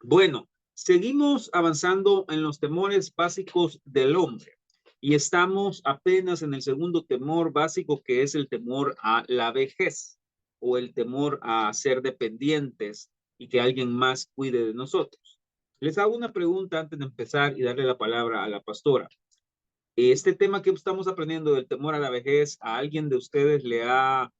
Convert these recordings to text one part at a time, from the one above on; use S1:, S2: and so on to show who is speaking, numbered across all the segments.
S1: Bueno, seguimos avanzando en los temores básicos del hombre y estamos apenas en el segundo temor básico, que es el temor a la vejez o el temor a ser dependientes y que alguien más cuide de nosotros. Les hago una pregunta antes de empezar y darle la palabra a la pastora. Este tema que estamos aprendiendo del temor a la vejez, ¿a alguien de ustedes le ha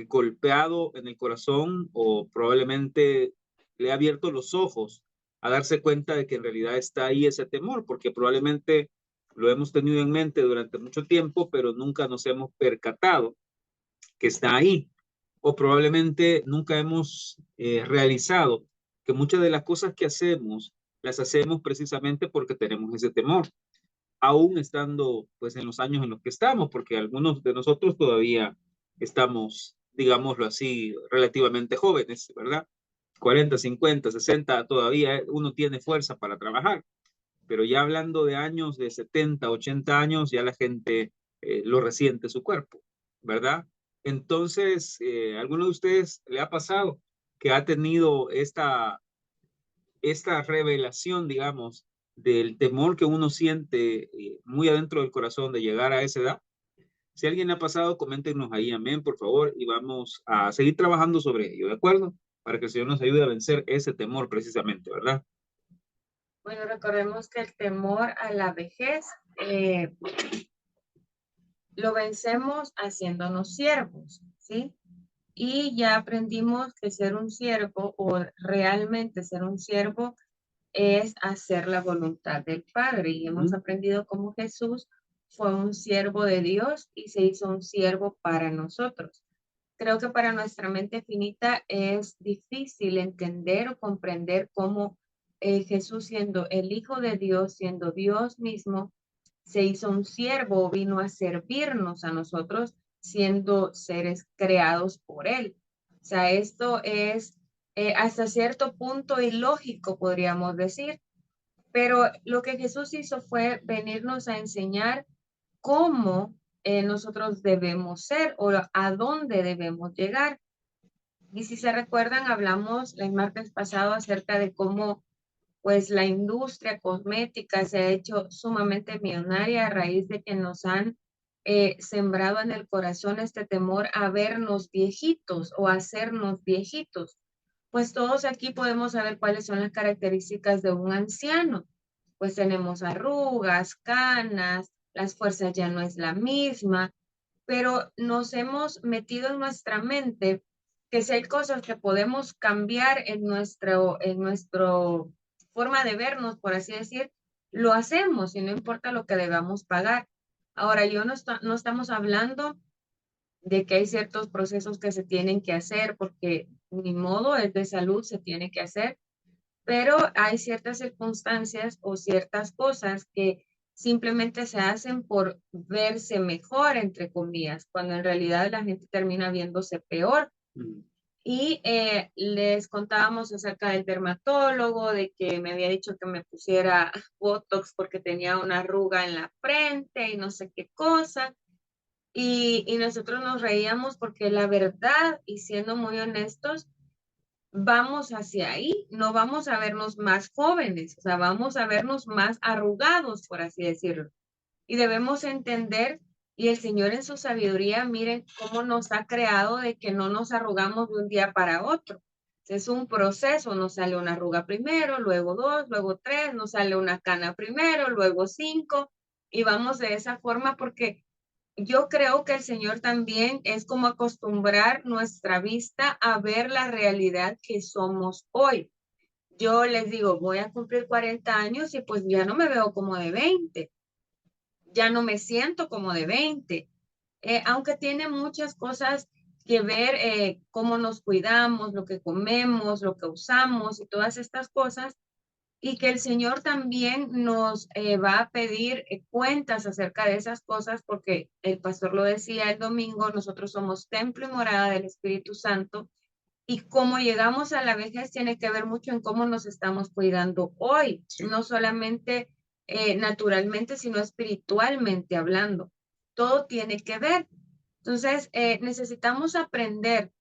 S1: golpeado en el corazón o probablemente le ha abierto los ojos a darse cuenta de que en realidad está ahí ese temor? Porque probablemente lo hemos tenido en mente durante mucho tiempo, pero nunca nos hemos percatado que está ahí. O probablemente nunca hemos realizado que muchas de las cosas que hacemos las hacemos precisamente porque tenemos ese temor, aún estando pues en los años en los que estamos, porque algunos de nosotros todavía estamos, digámoslo así, relativamente jóvenes, ¿verdad? 40, 50, 60, todavía uno tiene fuerza para trabajar, pero ya hablando de años de 70, 80 años, ya la gente lo resiente su cuerpo, ¿verdad? Entonces, ¿alguno de ustedes le ha pasado que ha tenido esta revelación, digamos, del temor que uno siente muy adentro del corazón de llegar a esa edad? Si alguien ha pasado, coméntenos ahí, amén, por favor, y vamos a seguir trabajando sobre ello, ¿de acuerdo? Para que el Señor nos ayude a vencer ese temor precisamente, ¿verdad?
S2: Bueno, recordemos que el temor a la vejez lo vencemos haciéndonos siervos, ¿sí? Y ya aprendimos que ser un siervo o realmente ser un siervo es hacer la voluntad del Padre. Y hemos
S1: Ujú.
S2: aprendido cómo Jesús fue un siervo de Dios y se hizo un siervo para nosotros. Creo que para nuestra mente finita es difícil entender o comprender cómo Jesús, siendo el Hijo de Dios, siendo Dios mismo, se hizo un siervo, vino a servirnos a nosotros, siendo seres creados por Él. O sea, esto es hasta cierto punto ilógico, podríamos decir, pero lo que Jesús hizo fue venirnos a enseñar cómo nosotros debemos ser o a dónde debemos llegar. Y si se recuerdan, hablamos el martes pasado acerca de cómo pues la industria cosmética se ha hecho sumamente millonaria a raíz de que nos han sembrado en el corazón este temor a vernos viejitos o a hacernos viejitos. Pues todos aquí podemos saber cuáles son las características de un anciano. Pues tenemos arrugas, canas, las fuerzas ya no es la misma, pero nos hemos metido en nuestra mente que si hay cosas que podemos cambiar en nuestro forma de vernos, por así decir, lo hacemos y no importa lo que debamos pagar. Ahora, no estamos hablando de que hay ciertos procesos que se tienen que hacer porque ni modo es de salud, se tiene que hacer, pero hay ciertas circunstancias o ciertas cosas que simplemente se hacen por verse mejor, entre comillas, cuando en realidad la gente termina viéndose peor.
S1: Mm.
S2: Y les contábamos acerca del dermatólogo, de que me había dicho que me pusiera Botox porque tenía una arruga en la frente y no sé qué cosa. Y nosotros nos reíamos porque la verdad, y siendo muy honestos, vamos hacia ahí, no vamos a vernos más jóvenes, o sea, vamos a vernos más arrugados, por así decirlo. Y debemos entender, y el Señor en su sabiduría, miren cómo nos ha creado de que no nos arrugamos de un día para otro. Es un proceso, nos sale una arruga primero, luego dos, luego tres, nos sale una cana primero, luego cinco, y vamos de esa forma porque yo creo que el Señor también es como acostumbrar nuestra vista a ver la realidad que somos hoy. Yo les digo, voy a cumplir 40 años y pues ya no me veo como de 20, ya no me siento como de 20, aunque tiene muchas cosas que ver, cómo nos cuidamos, lo que comemos, lo que usamos y todas estas cosas, y que el Señor también nos va a pedir cuentas acerca de esas cosas, porque el pastor lo decía el domingo, nosotros somos templo y morada del Espíritu Santo, y cómo llegamos a la vejez tiene que ver mucho en cómo nos estamos cuidando hoy, no solamente naturalmente, sino espiritualmente hablando. Todo tiene que ver. Entonces, necesitamos aprender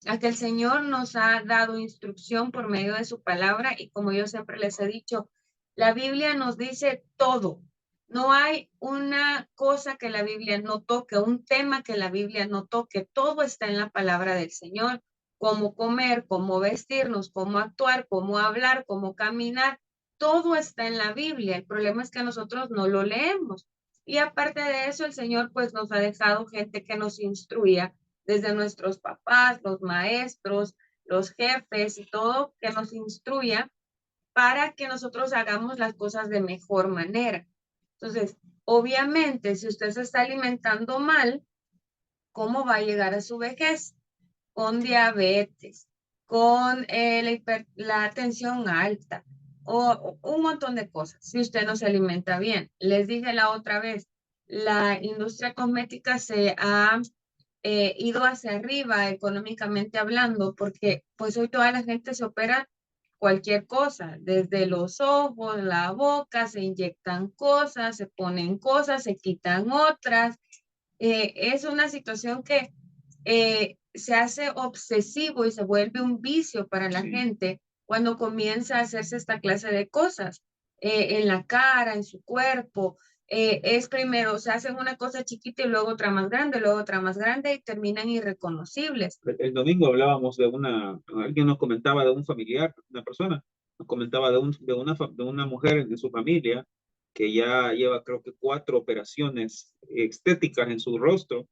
S2: a que el Señor nos ha dado instrucción por medio de su palabra y como yo siempre les he dicho, la Biblia nos dice todo. No hay una cosa que la Biblia no toque, un tema que la Biblia no toque. Todo está en la palabra del Señor. Cómo comer, cómo vestirnos, cómo actuar, cómo hablar, cómo caminar. Todo está en la Biblia. El problema es que nosotros no lo leemos. Y aparte de eso, el Señor pues nos ha dejado gente que nos instruya desde nuestros papás, los maestros, los jefes y todo, que nos instruya para que nosotros hagamos las cosas de mejor manera. Entonces, obviamente, si usted se está alimentando mal, ¿cómo va a llegar a su vejez? Con diabetes, con la tensión alta o un montón de cosas, si usted no se alimenta bien. Les dije la otra vez, la industria cosmética se ha ido hacia arriba económicamente hablando, porque pues hoy toda la gente se opera cualquier cosa, desde los ojos, la boca, se inyectan cosas, se ponen cosas, se quitan otras. Es una situación que se hace obsesivo y se vuelve un vicio para la gente cuando comienza a hacerse esta clase de cosas en la cara, en su cuerpo. Es primero, se hacen una cosa chiquita y luego otra más grande, luego otra más grande y terminan irreconocibles.
S1: El domingo hablábamos de alguien nos comentaba de un familiar, una persona, nos comentaba de una mujer de su familia que ya lleva creo que 4 operaciones estéticas en su rostro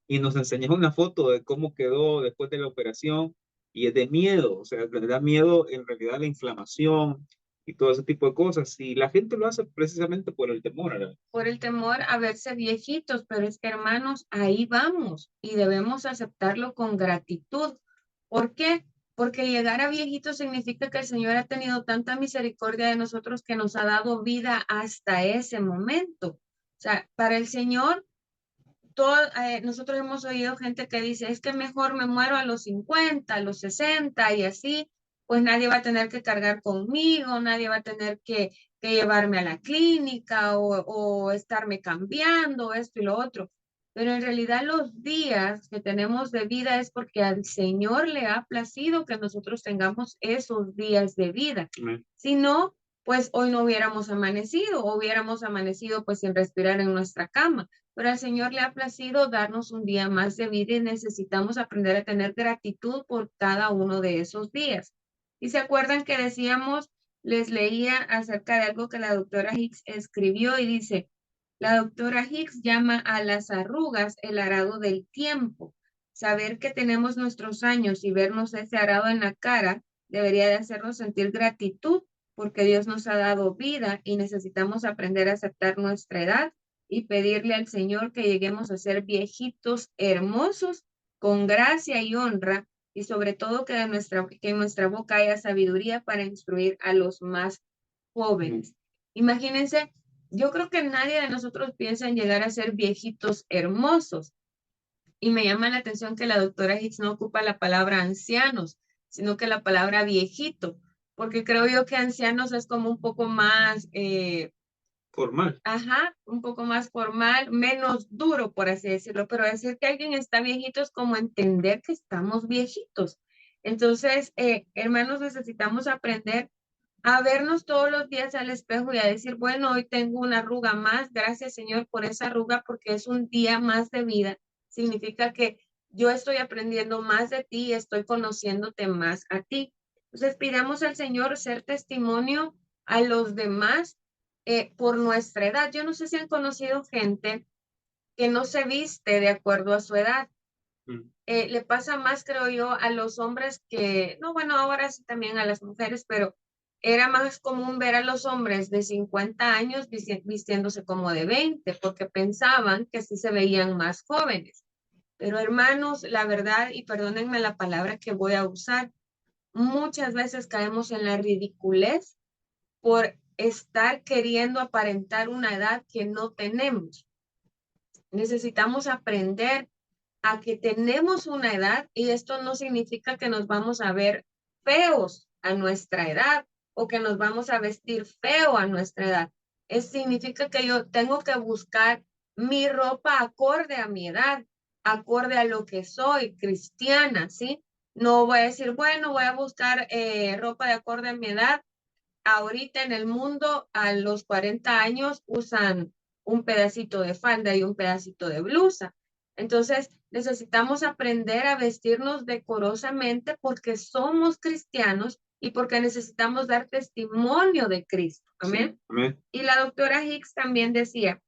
S1: y nos enseñó una foto de cómo quedó después de la operación y es de miedo, o sea, le da miedo en realidad la inflamación y todo ese tipo de cosas y la gente lo hace precisamente por el temor, ¿verdad?
S2: Por el temor a verse viejitos, pero es que hermanos, ahí vamos y debemos aceptarlo con gratitud. ¿Por qué? Porque llegar a viejitos significa que el Señor ha tenido tanta misericordia de nosotros que nos ha dado vida hasta ese momento. O sea, para el Señor, nosotros hemos oído gente que dice, es que mejor me muero a los 50, a los 60 y así, pues nadie va a tener que cargar conmigo, nadie va a tener que llevarme a la clínica o estarme cambiando esto y lo otro. Pero en realidad los días que tenemos de vida es porque al Señor le ha placido que nosotros tengamos esos días de vida.
S1: Amén.
S2: Si no, pues hoy no hubiéramos amanecido pues sin respirar en nuestra cama, pero al Señor le ha placido darnos un día más de vida y necesitamos aprender a tener gratitud por cada uno de esos días. Y se acuerdan que decíamos, les leía acerca de algo que la doctora Hicks escribió y dice, la doctora Hicks llama a las arrugas el arado del tiempo. Saber que tenemos nuestros años y vernos ese arado en la cara debería de hacernos sentir gratitud porque Dios nos ha dado vida y necesitamos aprender a aceptar nuestra edad y pedirle al Señor que lleguemos a ser viejitos hermosos con gracia y honra y sobre todo que en nuestra boca haya sabiduría para instruir a los más jóvenes. Imagínense, yo creo que nadie de nosotros piensa en llegar a ser viejitos hermosos y me llama la atención que la doctora Hicks no ocupa la palabra ancianos, sino que la palabra viejito, porque creo yo que ancianos es como un poco más
S1: Formal.
S2: ajá, un poco más formal, menos duro, por así decirlo, pero decir que alguien está viejito es como entender que estamos viejitos. Entonces, hermanos, necesitamos aprender a vernos todos los días al espejo y a decir, bueno, hoy tengo una arruga más, gracias Señor por esa arruga, porque es un día más de vida. Significa que yo estoy aprendiendo más de ti, estoy conociéndote más a ti. Entonces, pidamos al Señor ser testimonio a los demás por nuestra edad. Yo no sé si han conocido gente que no se viste de acuerdo a su edad. Le pasa más, creo yo, a los hombres que, no, bueno, ahora sí también a las mujeres, pero era más común ver a los hombres de 50 años vistiéndose como de 20, porque pensaban que así se veían más jóvenes. Pero hermanos, la verdad, y perdónenme la palabra que voy a usar, muchas veces caemos en la ridiculez por estar queriendo aparentar una edad que no tenemos. Necesitamos aprender a que tenemos una edad y esto no significa que nos vamos a ver feos a nuestra edad o que nos vamos a vestir feo a nuestra edad. Significa que yo tengo que buscar mi ropa acorde a mi edad, acorde a lo que soy, cristiana, ¿sí? No voy a decir, bueno, voy a buscar ropa de acorde a mi edad. Ahorita en el mundo, a los 40 años, usan un pedacito de falda y un pedacito de blusa. Entonces, necesitamos aprender a vestirnos decorosamente porque somos cristianos y porque necesitamos dar testimonio de Cristo. Amén.
S1: Sí, amén.
S2: Y la doctora Hicks también decía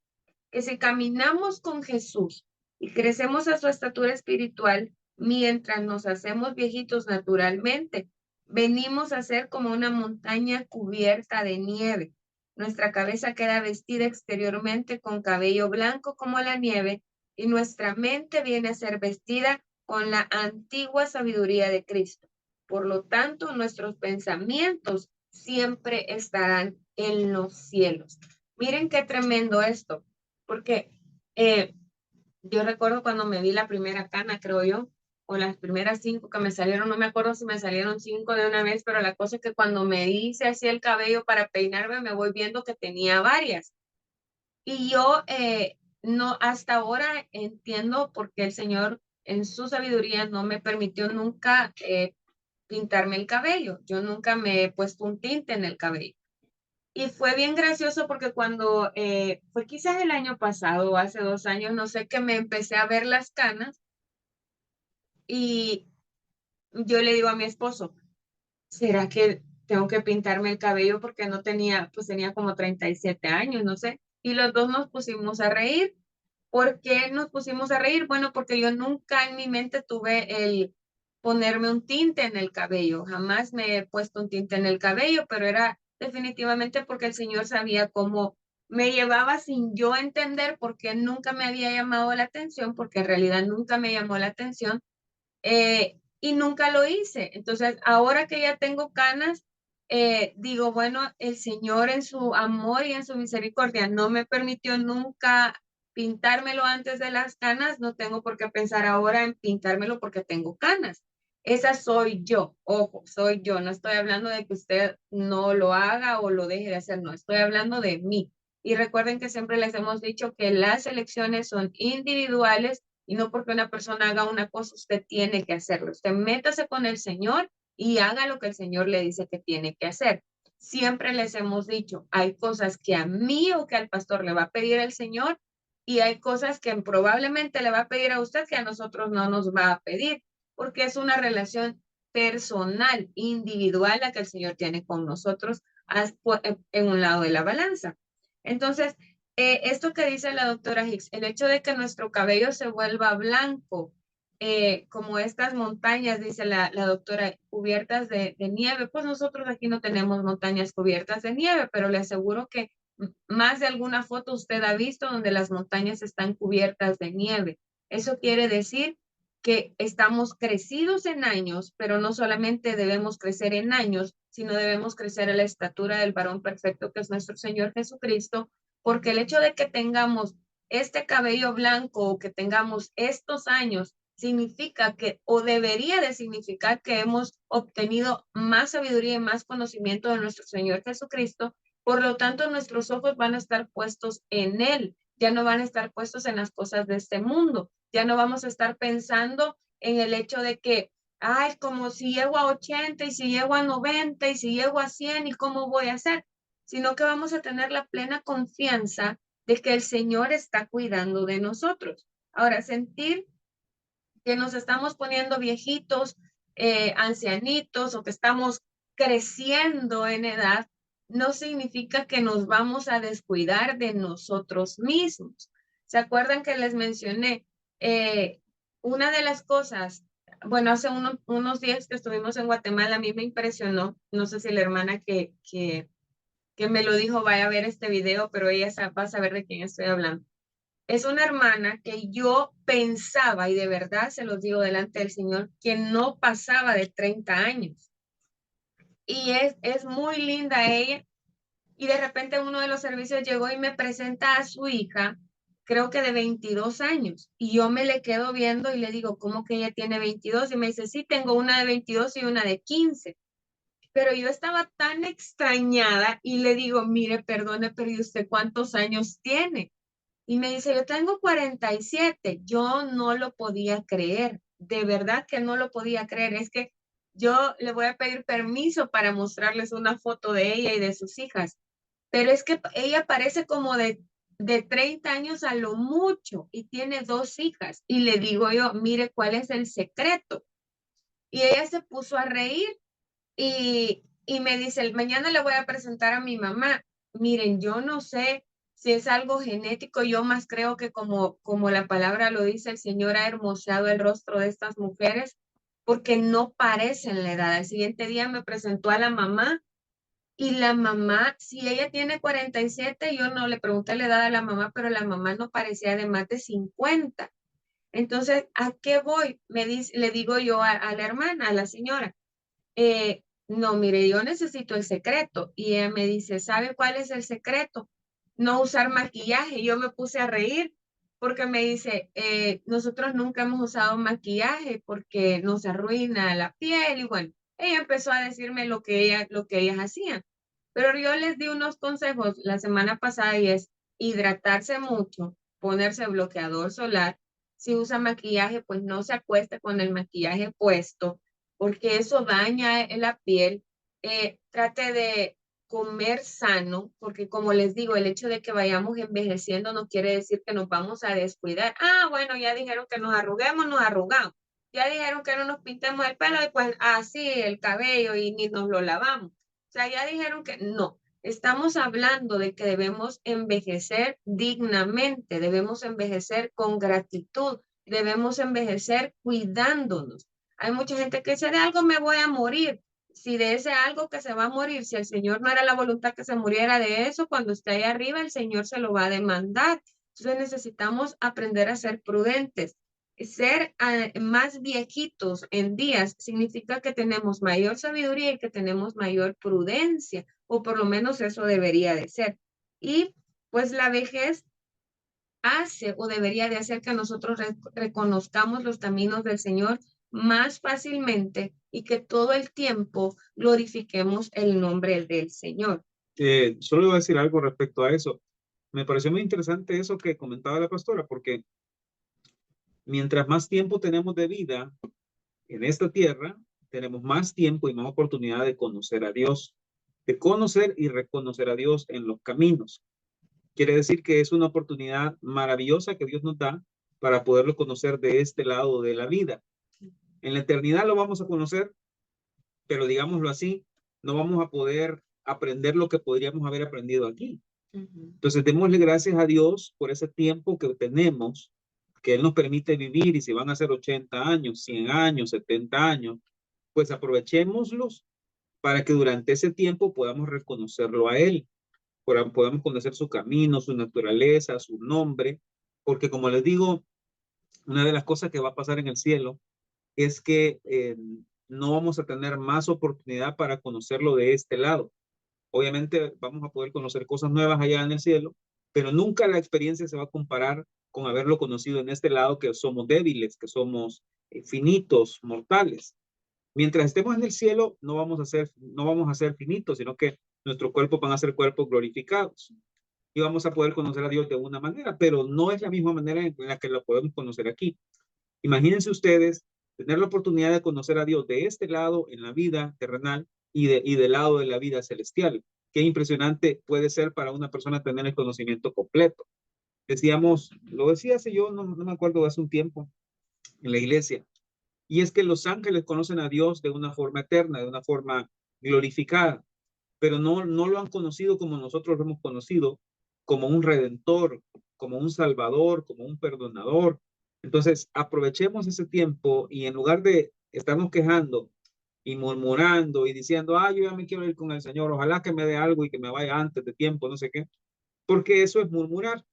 S2: que si caminamos con Jesús y crecemos a su estatura espiritual, mientras nos hacemos viejitos naturalmente, venimos a ser como una montaña cubierta de nieve. Nuestra cabeza queda vestida exteriormente con cabello blanco como la nieve y nuestra mente viene a ser vestida con la antigua sabiduría de Cristo. Por lo tanto, nuestros pensamientos siempre estarán en los cielos. Miren qué tremendo esto, porque yo recuerdo cuando me vi la primera cana, creo yo, o las primeras 5 que me salieron, no me acuerdo si me salieron 5 de una vez, pero la cosa es que cuando me hice así el cabello para peinarme, me voy viendo que tenía varias. Y yo no, hasta ahora entiendo por qué el Señor en su sabiduría no me permitió nunca pintarme el cabello. Yo nunca me he puesto un tinte en el cabello. Y fue bien gracioso porque cuando fue quizás el año pasado o hace 2 años, no sé, que me empecé a ver las canas y yo le digo a mi esposo, ¿será que tengo que pintarme el cabello? Porque no tenía, pues tenía como 37 años, no sé. Y los dos nos pusimos a reír. ¿Por qué nos pusimos a reír? Bueno, porque yo nunca en mi mente tuve el ponerme un tinte en el cabello. Jamás me he puesto un tinte en el cabello, pero era definitivamente porque el Señor sabía cómo me llevaba sin yo entender por qué nunca me había llamado la atención, porque en realidad nunca me llamó la atención y nunca lo hice. Entonces, ahora que ya tengo canas, digo, bueno, el Señor en su amor y en su misericordia no me permitió nunca pintármelo antes de las canas, no tengo por qué pensar ahora en pintármelo porque tengo canas. Esa soy yo, ojo, soy yo. No estoy hablando de que usted no lo haga o lo deje de hacer, no, estoy hablando de mí. Y recuerden que siempre les hemos dicho que las elecciones son individuales y no porque una persona haga una cosa, usted tiene que hacerlo. Usted métase con el Señor y haga lo que el Señor le dice que tiene que hacer. Siempre les hemos dicho, hay cosas que a mí o que al pastor le va a pedir el Señor y hay cosas que probablemente le va a pedir a usted que a nosotros no nos va a pedir, porque es una relación personal, individual, la que el Señor tiene con nosotros en un lado de la balanza. Entonces, esto que dice la doctora Hicks, el hecho de que nuestro cabello se vuelva blanco, como estas montañas, dice la doctora, cubiertas de nieve, pues nosotros aquí no tenemos montañas cubiertas de nieve, pero le aseguro que más de alguna foto usted ha visto donde las montañas están cubiertas de nieve. Eso quiere decir que estamos crecidos en años, pero no solamente debemos crecer en años, sino debemos crecer a la estatura del varón perfecto que es nuestro Señor Jesucristo, porque el hecho de que tengamos este cabello blanco o que tengamos estos años significa que, o debería de significar que hemos obtenido más sabiduría y más conocimiento de nuestro Señor Jesucristo. Por lo tanto, nuestros ojos van a estar puestos en Él, ya no van a estar puestos en las cosas de este mundo, ya no vamos a estar pensando en el hecho de que, ay, como si llego a 80 y si llego a 90 y si llego a 100 y cómo voy a hacer, sino que vamos a tener la plena confianza de que el Señor está cuidando de nosotros. Ahora, sentir que nos estamos poniendo viejitos, ancianitos o que estamos creciendo en edad, no significa que nos vamos a descuidar de nosotros mismos. ¿Se acuerdan que les mencioné? Una de las cosas, bueno, hace unos días que estuvimos en Guatemala, a mí me impresionó, no sé si la hermana que me lo dijo vaya a ver este video, pero ella va a saber de quién estoy hablando. Es una hermana que yo pensaba, y de verdad se los digo delante del Señor, que no pasaba de 30 años. Y es muy linda ella. Y de repente uno de los servicios llegó y me presenta a su hija, creo que de 22 años. Y yo me le quedo viendo y le digo, ¿cómo que ella tiene 22? Y me dice, sí, tengo una de 22 y una de 15. Pero yo estaba tan extrañada y le digo, mire, perdone, pero ¿y usted cuántos años tiene? Y me dice, yo tengo 47. Yo no lo podía creer. de verdad que no lo podía creer. Es que yo le voy a pedir permiso para mostrarles una foto de ella y de sus hijas, pero es que ella parece como de 30 años a lo mucho y tiene 2 hijas. Y le digo yo, mire, ¿cuál es el secreto? Y ella se puso a reír y me dice, mañana le voy a presentar a mi mamá. Miren, yo no sé si es algo genético, yo más creo que como la palabra lo dice, el Señor ha hermoseado el rostro de estas mujeres porque no parecen la edad. Al siguiente día me presentó a la mamá y la mamá, si ella tiene 47, yo no le pregunté la edad a la mamá, pero la mamá no parecía de más de 50. Entonces, ¿a qué voy? Le digo yo a la hermana, a la señora, no, mire, yo necesito el secreto. Y ella me dice, ¿sabe cuál es el secreto? No usar maquillaje. Yo me puse a reír porque me dice, nosotros nunca hemos usado maquillaje porque nos arruina la piel. Y bueno, ella empezó a decirme lo que ellas hacían. Pero yo les di unos consejos la semana pasada y es hidratarse mucho, ponerse bloqueador solar. Si usa maquillaje, pues no se acueste con el maquillaje puesto porque eso daña la piel. Trate de comer sano, porque como les digo, el hecho de que vayamos envejeciendo no quiere decir que nos vamos a descuidar. Ah, bueno, ya dijeron que nos arruguemos, nos arrugamos. Ya dijeron que no nos pintemos el pelo y pues así el cabello y ni nos lo lavamos. O sea, ya dijeron que no. Estamos hablando de que debemos envejecer dignamente, debemos envejecer con gratitud, debemos envejecer cuidándonos. Hay mucha gente que dice, de algo me voy a morir. Si de ese algo que se va a morir, si el Señor no era la voluntad que se muriera de eso, cuando esté ahí arriba, el Señor se lo va a demandar. Entonces necesitamos aprender a ser prudentes. Ser más viejitos en días significa que tenemos mayor sabiduría y que tenemos mayor prudencia, o por lo menos eso debería de ser. Y pues la vejez hace o debería de hacer que nosotros reconozcamos los caminos del Señor más fácilmente y que todo el tiempo glorifiquemos el nombre del Señor.
S1: Solo iba a decir algo respecto a eso. Me pareció muy interesante eso que comentaba la pastora, porque mientras más tiempo tenemos de vida en esta tierra, tenemos más tiempo y más oportunidad de conocer a Dios, de conocer y reconocer a Dios en los caminos. Quiere decir que es una oportunidad maravillosa que Dios nos da para poderlo conocer de este lado de la vida. En la eternidad lo vamos a conocer, pero digámoslo así, no vamos a poder aprender lo que podríamos haber aprendido aquí. Entonces, démosle gracias a Dios por ese tiempo que tenemos, que Él nos permite vivir, y si van a ser 80 años, 100 años, 70 años, pues aprovechémoslos para que durante ese tiempo podamos reconocerlo a Él, podamos conocer su camino, su naturaleza, su nombre, porque como les digo, una de las cosas que va a pasar en el cielo es que no vamos a tener más oportunidad para conocerlo de este lado. Obviamente vamos a poder conocer cosas nuevas allá en el cielo, pero nunca la experiencia se va a comparar con haberlo conocido en este lado, que somos débiles, que somos finitos, mortales. Mientras estemos en el cielo, no vamos a ser finitos, sino que nuestros cuerpos van a ser cuerpos glorificados y vamos a poder conocer a Dios de una manera, pero no es la misma manera en la que lo podemos conocer aquí. Imagínense ustedes tener la oportunidad de conocer a Dios de este lado en la vida terrenal y del lado de la vida celestial. Qué impresionante puede ser para una persona tener el conocimiento completo. Decíamos, lo decía hace yo, no me acuerdo, hace un tiempo en la iglesia, y es que los ángeles conocen a Dios de una forma eterna, de una forma glorificada, pero no lo han conocido como nosotros lo hemos conocido, como un redentor, como un salvador, como un perdonador. Entonces, aprovechemos ese tiempo y en lugar de estarnos quejando y murmurando y diciendo, yo ya me quiero ir con el Señor, ojalá que me dé algo y que me vaya antes de tiempo, no sé qué, porque eso es murmurar.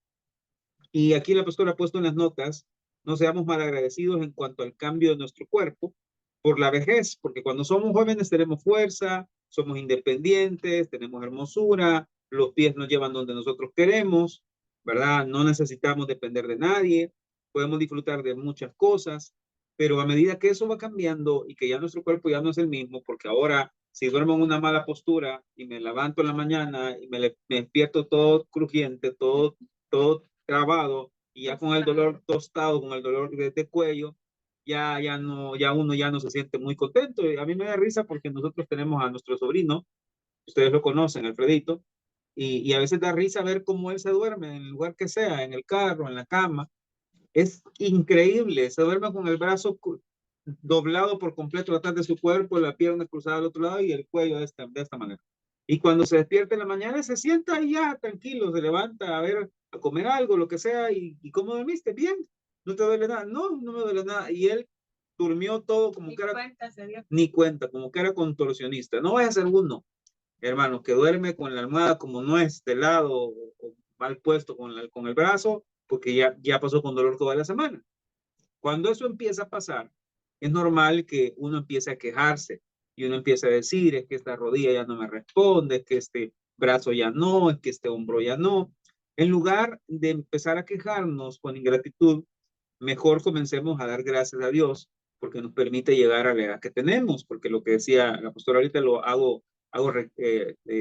S1: Y aquí la pastora ha puesto en las notas, no seamos malagradecidos en cuanto al cambio de nuestro cuerpo por la vejez, porque cuando somos jóvenes tenemos fuerza, somos independientes, tenemos hermosura, los pies nos llevan donde nosotros queremos, ¿verdad? No necesitamos depender de nadie, podemos disfrutar de muchas cosas, pero a medida que eso va cambiando y que ya nuestro cuerpo ya no es el mismo, porque ahora si duermo en una mala postura y me levanto en la mañana y me despierto todo crujiente, todo trabado y ya con el dolor tostado, con el dolor de cuello, ya uno ya no se siente muy contento. Y a mí me da risa porque nosotros tenemos a nuestro sobrino, ustedes lo conocen, Alfredito, y a veces da risa ver cómo él se duerme en el lugar que sea, en el carro, en la cama. Es increíble, se duerme con el brazo doblado por completo atrás de su cuerpo, la pierna cruzada al otro lado y el cuello de esta manera. Y cuando se despierta en la mañana, se sienta y ya tranquilo, se levanta a ver, a comer algo, lo que sea, y ¿cómo dormiste? Bien, no te duele nada, no, no me duele nada. Y él durmió todo como
S2: Ni
S1: que era,
S2: cuenta se dio.
S1: ni cuenta, como que era contorsionista. No vaya a ser uno, hermano, que duerme con la almohada como no es de lado o mal puesto con el brazo, porque ya pasó con dolor toda la semana. Cuando eso empieza a pasar, es normal que uno empiece a quejarse y uno empiece a decir, es que esta rodilla ya no me responde, es que este brazo ya no, es que este hombro ya no. En lugar de empezar a quejarnos con ingratitud, mejor comencemos a dar gracias a Dios porque nos permite llegar a la edad que tenemos, porque lo que decía la pastora ahorita lo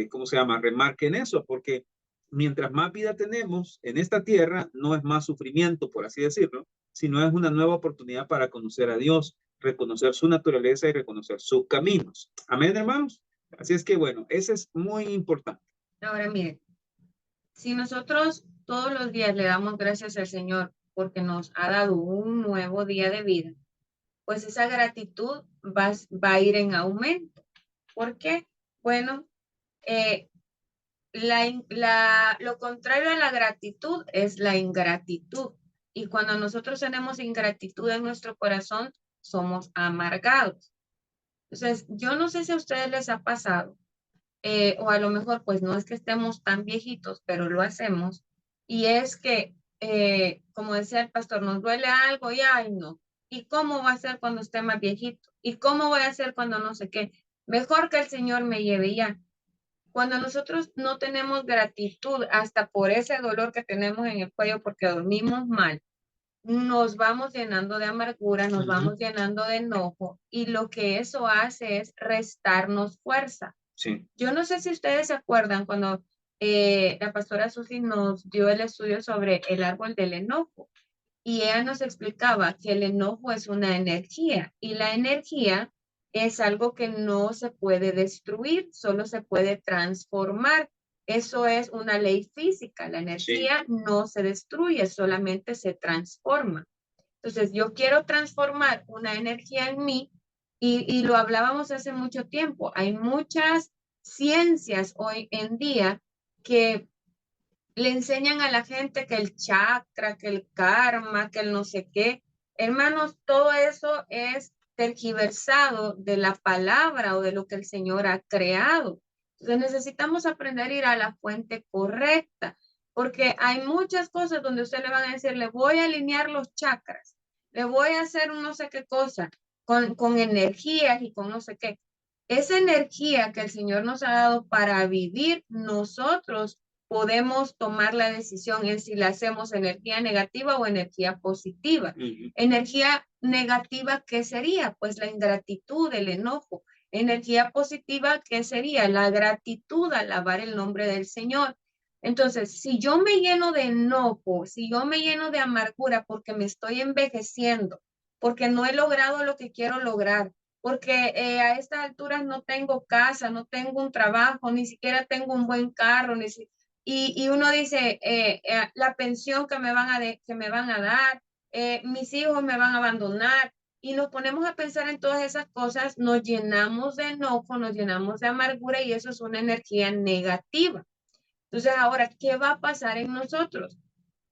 S1: ¿cómo se llama? Remarque en eso, porque mientras más vida tenemos en esta tierra, no es más sufrimiento, por así decirlo, sino es una nueva oportunidad para conocer a Dios, reconocer su naturaleza y reconocer sus caminos. Amén, hermanos. Así es que bueno, ese es muy importante.
S2: Ahora miren, si nosotros todos los días le damos gracias al Señor porque nos ha dado un nuevo día de vida, pues esa gratitud va a ir en aumento. ¿Por qué? Bueno, eh, lo contrario a la gratitud es la ingratitud. Y cuando nosotros tenemos ingratitud en nuestro corazón, somos amargados. Entonces, yo no sé si a ustedes les ha pasado, o a lo mejor pues no es que estemos tan viejitos, pero lo hacemos, y es que, como decía el pastor, nos duele algo y ay no, ¿y cómo va a ser cuando esté más viejito? ¿Y cómo voy a hacer cuando no sé qué? Mejor que el Señor me lleve ya. Cuando nosotros no tenemos gratitud hasta por ese dolor que tenemos en el cuello porque dormimos mal, nos vamos llenando de amargura, nos vamos llenando de enojo y lo que eso hace es restarnos fuerza.
S1: Sí.
S2: Yo no sé si ustedes se acuerdan cuando la pastora Susi nos dio el estudio sobre el árbol del enojo y ella nos explicaba que el enojo es una energía y la energía es algo que no se puede destruir, solo se puede transformar. Eso es una ley física. La energía no se destruye, solamente se transforma. Entonces, yo quiero transformar una energía en mí y lo hablábamos hace mucho tiempo. Hay muchas ciencias hoy en día que le enseñan a la gente que el chakra, que el karma, que el no sé qué. Hermanos, todo eso es tergiversado de la palabra o de lo que el Señor ha creado. Entonces necesitamos aprender a ir a la fuente correcta, porque hay muchas cosas donde usted le van a decir, le voy a alinear los chakras, le voy a hacer un no sé qué cosa, con energías y con no sé qué. Esa energía que el Señor nos ha dado para vivir, nosotros podemos tomar la decisión en si la hacemos energía negativa o energía positiva. Energía negativa, ¿qué sería? Pues la ingratitud, el enojo. Energía positiva, ¿qué sería? La gratitud, alabar el nombre del Señor. Entonces, si yo me lleno de enojo, si yo me lleno de amargura porque me estoy envejeciendo, porque no he logrado lo que quiero lograr, porque a estas alturas no tengo casa, no tengo un trabajo, ni siquiera tengo un buen carro, y uno dice, la pensión que me van a dar, mis hijos me van a abandonar, y nos ponemos a pensar en todas esas cosas, nos llenamos de enojo, nos llenamos de amargura, y eso es una energía negativa. Entonces, ahora, ¿qué va a pasar en nosotros?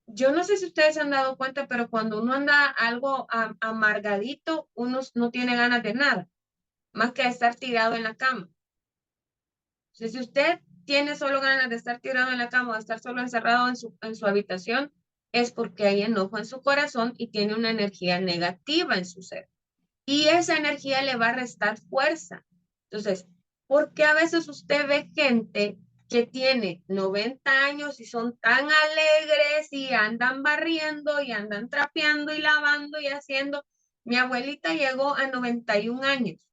S2: Yo no sé si ustedes se han dado cuenta, pero cuando uno anda algo amargadito, uno no tiene ganas de nada, más que de estar tirado en la cama. Entonces, si usted tiene solo ganas de estar tirado en la cama o de estar solo encerrado en su habitación, es porque hay enojo en su corazón y tiene una energía negativa en su ser. Y esa energía le va a restar fuerza. Entonces, ¿por qué a veces usted ve gente que tiene 90 años y son tan alegres y andan barriendo y andan trapeando y lavando y haciendo? Mi abuelita llegó a 91 años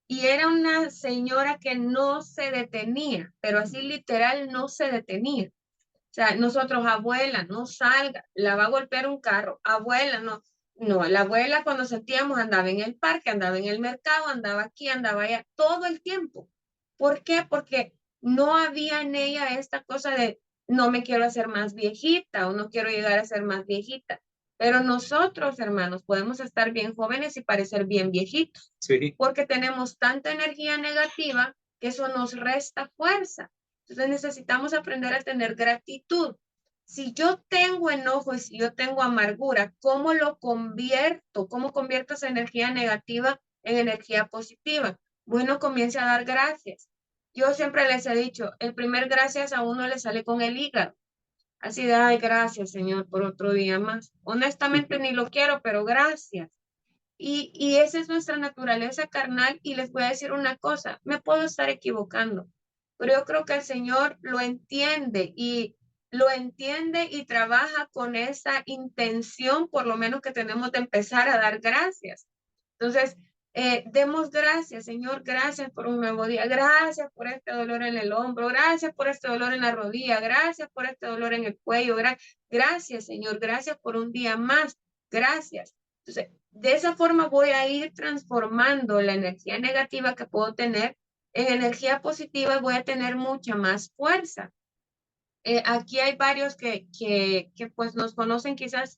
S2: y era una señora que no se detenía, pero así literal no se detenía. O sea, nosotros, abuela, no salga, la va a golpear un carro, abuela, no. No, la abuela cuando sentíamos andaba en el parque, andaba en el mercado, andaba aquí, andaba allá, todo el tiempo. ¿Por qué? Porque no había en ella esta cosa de no me quiero hacer más viejita o no quiero llegar a ser más viejita. Pero nosotros, hermanos, podemos estar bien jóvenes y parecer bien viejitos,
S1: Sí.
S2: porque tenemos tanta energía negativa que eso nos resta fuerza. Entonces necesitamos aprender a tener gratitud. Si yo tengo enojo y si yo tengo amargura, ¿cómo lo convierto? ¿Cómo convierto esa energía negativa en energía positiva? Bueno, comience a dar gracias. Yo siempre les he dicho, el primer gracias a uno le sale con el hígado. Así de, ay, gracias, Señor, por otro día más. Honestamente ni lo quiero, pero gracias. Y esa es nuestra naturaleza carnal. Y les voy a decir una cosa, me puedo estar equivocando, pero yo creo que el Señor lo entiende y trabaja con esa intención, por lo menos que tenemos de empezar a dar gracias. Entonces, demos gracias, Señor, gracias por un nuevo día, gracias por este dolor en el hombro, gracias por este dolor en la rodilla, gracias por este dolor en el cuello, gracias, Señor, gracias por un día más, gracias. Entonces, de esa forma voy a ir transformando la energía negativa que puedo tener en energía positiva y voy a tener mucha más fuerza. Aquí hay varios que pues nos conocen quizás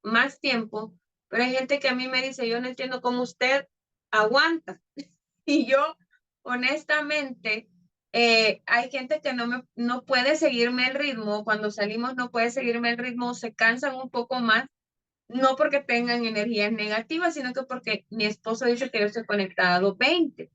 S2: más tiempo, pero hay gente que a mí me dice, yo no entiendo cómo usted aguanta. Y yo, honestamente, hay gente que no puede seguirme el ritmo, cuando salimos no puede seguirme el ritmo, se cansan un poco más, no porque tengan energías negativas, sino que porque mi esposo dice que yo estoy conectada a 220.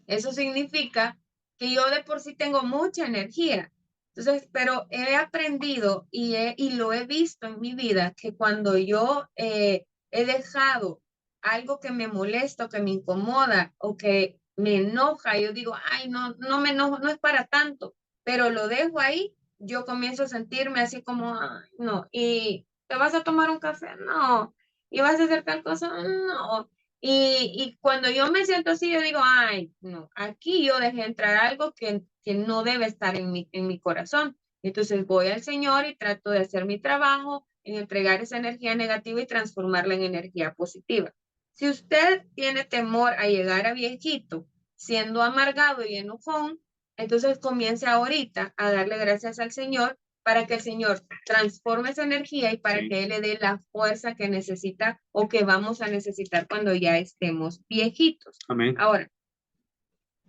S2: Eso significa que yo de por sí tengo mucha energía. Entonces, pero he aprendido y lo he visto en mi vida que cuando yo he dejado algo que me molesta o que me incomoda o que me enoja, yo digo, ay, no, no me enojo, no es para tanto, pero lo dejo ahí, yo comienzo a sentirme así como, ay, no, y te vas a tomar un café, no, y vas a hacer tal cosa, no, y cuando yo me siento así, yo digo, ay, no, aquí yo dejé entrar algo que no debe estar en mi corazón. Entonces voy al Señor y trato de hacer mi trabajo, en entregar esa energía negativa y transformarla en energía positiva. Si usted tiene temor a llegar a viejito siendo amargado y enojón, entonces comience ahorita a darle gracias al Señor para que el Señor transforme esa energía y para que Él le dé la fuerza que necesita o que vamos a necesitar cuando ya estemos viejitos.
S1: Amén.
S2: Ahora,